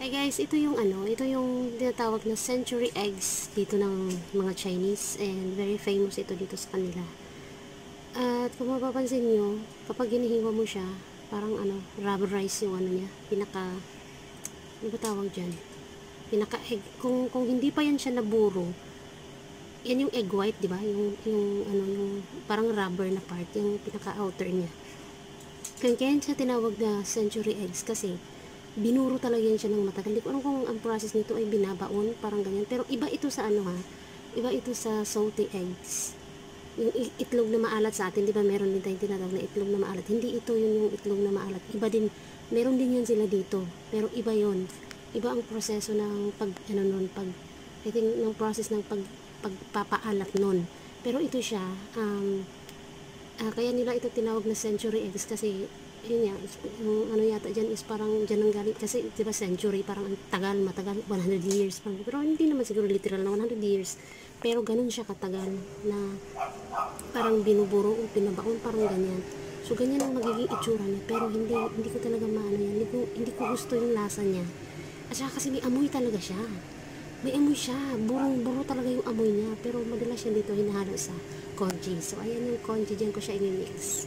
Hi guys, ito yung tinatawag na century eggs dito ng mga Chinese and very famous ito dito sa kanila. At kung mapapansin nyo, kapag ginihiwa mo siya, parang rubber rice yung niya, ano ba tawag dyan? Pinaka egg, kung hindi pa yan siya naburo, yan yung egg white, di ba? Yung parang rubber na part, yung pinaka outer niya. Kaya siya tinawag na century eggs kasi binuro talaga yan siya ng matagal. Hindi ko alam kung ang process nito ay binabaon, parang ganyan. Pero iba ito sa iba ito sa salty eggs. Yung itlog na maalat sa atin, di ba meron din tayong tinatawag na itlog na maalat. Hindi ito yung itlog na maalat. Iba din, meron din yan sila dito. Pero iba yon. Iba ang proseso ng I think, ng process ng pagpapaalat nun. Pero ito siya, kaya nila ito tinawag na century eggs kasi yun yan, yung yata dyan is parang dyan ang galit kasi diba century, parang matagal 100 years parang, pero hindi naman siguro literal na 100 years, pero ganun siya katagal na parang binuburo o pinabaon, parang ganyan. So ganyan ang magiging itsura niya, pero hindi ko talaga hindi ko gusto yung lasa niya. At saka kasi may amoy talaga siya, may amoy siya, buro talaga yung amoy niya, pero madalas siya dito hinahalo sa congee. So ayan yung congee, dyan ko siya i-mix.